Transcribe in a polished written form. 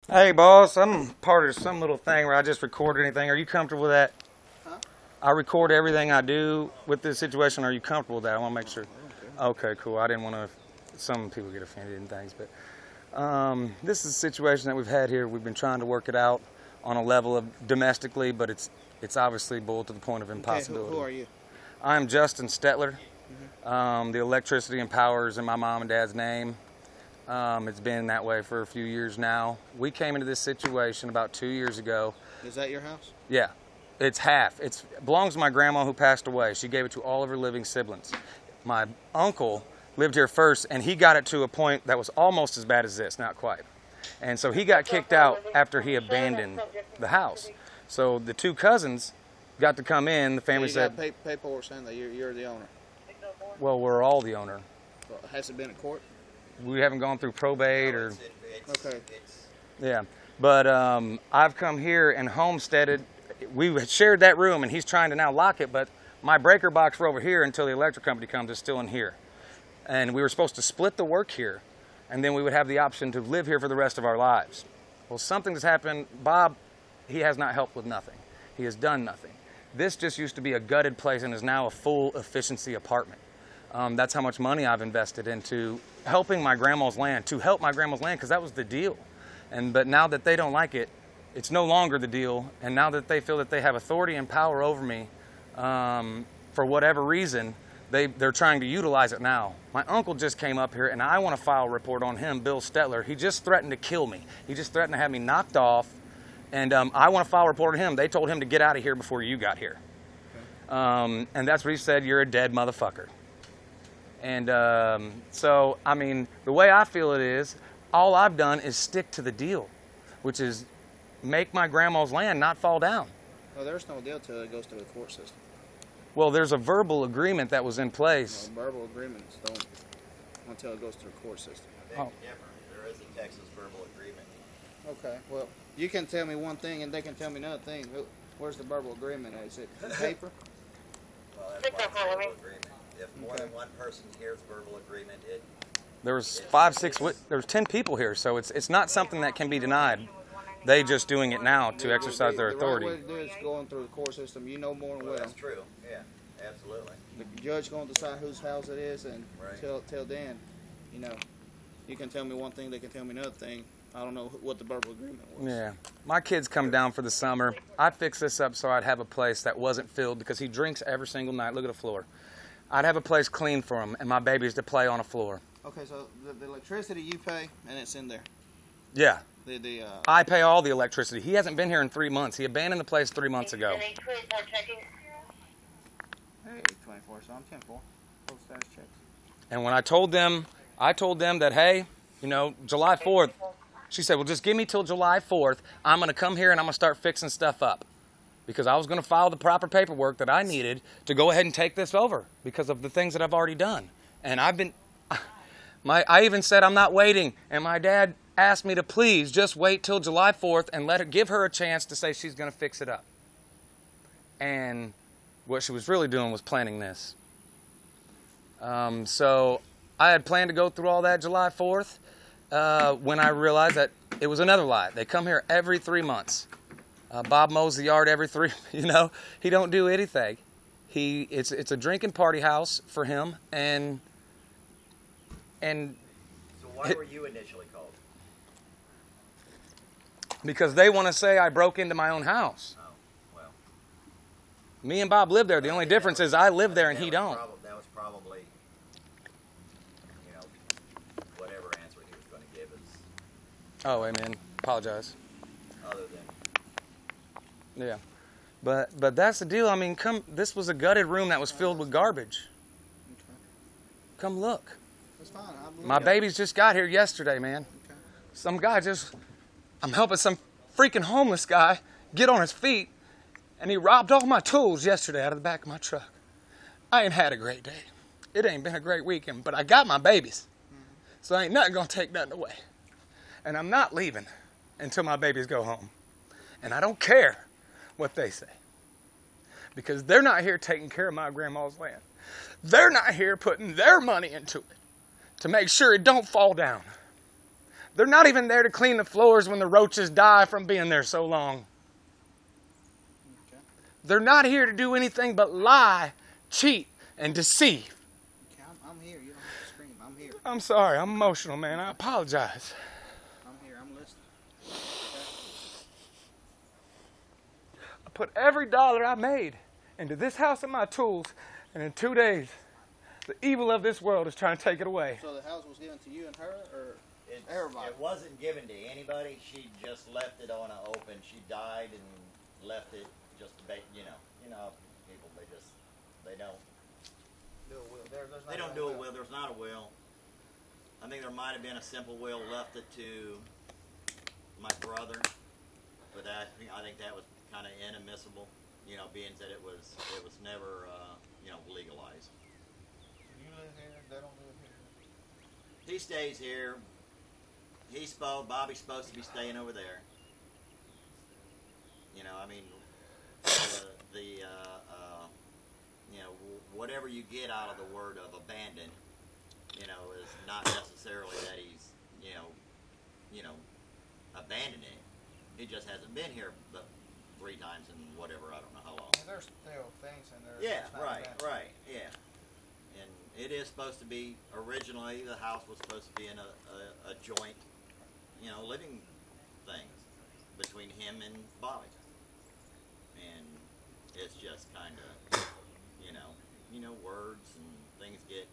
Hey, boss, I'm part of some little thing where I just record anything. Are you comfortable with that? Huh? I record everything I do with this situation. Are you comfortable with that? I want to make sure. I don't care. Okay, cool. I didn't want to. Some people get offended and things, but this is a situation that we've had here. We've been trying to work it out on a level of domestically, but it's obviously boiled to the point of impossibility. Okay, who are you? I'm Justin Stetler. The electricity and power is in my mom and dad's name. It's been that way for a few years now. We came into this situation about 2 years ago. Is that your house? Yeah, it's half. It belongs to my grandma who passed away. She gave it to all of her living siblings. My uncle lived here first, and he got it to a point that was almost as bad as this, not quite. And so he got kicked out after he abandoned the house. So the two cousins got to come in. The family You said, got paperwork saying that you're the owner. well, we're all the owner. Well, has it been in court? We haven't gone through probate or... Okay. Yeah, but I've come here and homesteaded. We had shared that room, and he's trying to now lock it, but my breaker box for over here until the electric company comes is still in here. And we were supposed to split the work here, and then we would have the option to live here for the rest of our lives. Well, something has happened. Bob, he has not helped with nothing. He has done nothing. This just used to be a gutted place and is now a full efficiency apartment. That's how much money I've invested into helping my grandma's land, to help my grandma's land, because that was the deal. But now that they don't like it, it's no longer the deal. And now that they feel that they have authority and power over me, for whatever reason, they're trying to utilize it now. My uncle just came up here, and I want to file a report on him, Bill Stetler. He just threatened to kill me. He just threatened to have me knocked off, and I want to file a report on him. They told him to get out of here before you got here. And that's what he said, you're a dead motherfucker. And so, I mean, the way I feel it is, all I've done is stick to the deal, which is make my grandma's land not fall down. Well, there's no deal till it goes to the court system. Well, there's a verbal agreement that was in place. No, verbal agreements don't until it goes to the court system. Different. There is a Texas verbal agreement. Okay. Well, you can tell me one thing and they can tell me another thing. Where's the verbal agreement? Is it paper? Well, that's why it's a verbal agreement. If more than one person hears verbal agreement, There was 10 people here, so it's not something that can be denied. They just doing it now to exercise their authority. The right way to do it is going through the court system. You know more than well. that's true. Yeah, absolutely. The judge going to decide whose house it is, and Right. till then, you know, you can tell me one thing, they can tell me another thing. I don't know what the verbal agreement was. Yeah. My kids come down for the summer. I fixed this up so I'd have a place that wasn't filled because he drinks every single night. Look at the floor. I'd have a place clean for him and my babies to play on a floor. Okay, so the electricity you pay, and it's in there. Yeah. The I pay all the electricity. He hasn't been here in 3 months. He abandoned the place 3 months ago. Hey, 24, so I'm 10-4. Full status checks. And when I told them that, hey, you know, July 4th, she said, well, just give me till July 4th. I'm going to come here and I'm going to start fixing stuff up. Because I was going to file the proper paperwork that I needed to go ahead and take this over because of the things that I've already done. And I even said I'm not waiting. And my dad asked me to please just wait till July 4th and give her a chance to say she's going to fix it up. And what she was really doing was planning this. So I had planned to go through all that July 4th when I realized that it was another lie. They come here every 3 months. Bob mows the yard every you know, he don't do anything. It's a drinking party house for him, and So why were you initially called? because they want to say I broke into my own house. Oh, well. Me and Bob live there. The only difference is I live there and he don't. That was probably, you know, whatever answer he was going to give is Oh, amen. Apologize. other than. Yeah, but that's the deal. I mean, this was a gutted room that was filled with garbage. Come look. That's fine. I believe My you. babies just got here yesterday, man. Okay. Some guy I'm helping some freaking homeless guy get on his feet, and he robbed all my tools yesterday out of the back of my truck. I ain't had a great day. It ain't been a great weekend, but I got my babies. So ain't nothing gonna take nothing away. And I'm not leaving until my babies go home. And I don't care what they say. Because they're not here taking care of my grandma's land. They're not here putting their money into it to make sure it don't fall down. They're not even there to clean the floors when the roaches die from being there so long. Okay. They're not here to do anything but lie, cheat, and deceive. Okay, I'm here. You don't have to scream. I'm here. I'm sorry, I'm emotional, man. I apologize. I'm here. I'm listening. I put every dollar I made into this house and my tools, and in 2 days, the evil of this world is trying to take it away. So the house was given to you and her, or It wasn't given to anybody. She just left it on an open. She died and left it just to bait. You know, people they don't do a will? There's they don't do a will. There's not a will. I think there might have been a simple will, left it to my brother, but I think that was kind of inadmissible. You know, being that it was never legalized. You live here. They don't live here. He stays here. Bobby's supposed to be staying over there. You know, I mean, whatever you get out of the word of abandon, is not necessarily that he's, abandoning. He just hasn't been here but 3 times in whatever, I don't know how long. There's still things in there. Yeah, that's not right, abandoned. yeah. And it is supposed to be, originally, the house was supposed to be in a joint, living things between him and Bobby. And it's just kind of, words and things get